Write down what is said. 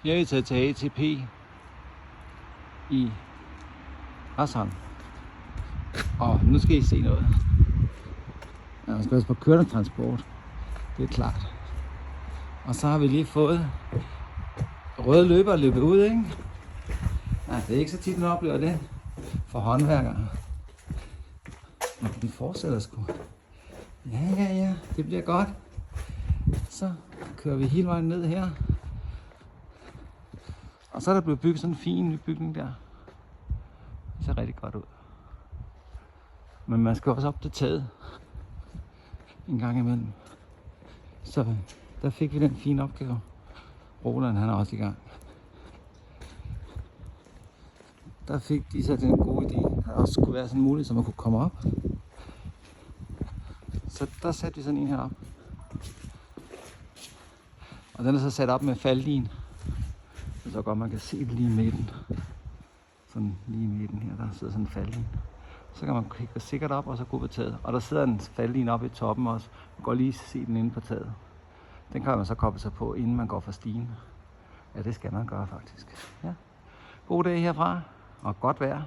Jeg er taget til ATP i Hassan. Og nu skal I se noget. Ja, man skal også på kørende transport. Det er klart. Og så har vi lige fået røde løber løbet ud, ikke? Ja, det er ikke så tit, man oplever det for håndværkere. Men den fortsætter sgu. Ja, det bliver godt. Så kører vi hele vejen ned her. Og så er der blevet bygget sådan en fin ny bygning der. Det ser rigtig godt ud. Men man skal også op til taget en gang imellem. Så der fik vi den fine opgave. Roland, han er også i gang. Der fik de så den gode idé, at der også skulle være sådan en mulighed, så man kunne komme op. Så der satte vi sådan en her op. Og den er så sat op med faldlin. Så godt man kan se det lige i midten. Sådan lige i midten her, der sidder sådan en faldlin. Så kan man kigge sikkert op og så gå på taget. Og der sidder en faldlin oppe i toppen også. Man kan lige se den inde på taget. Den kan man så koble sig på, inden man går fra stigen. Ja, det skal man gøre faktisk. Ja. God dag herfra, og godt vejr.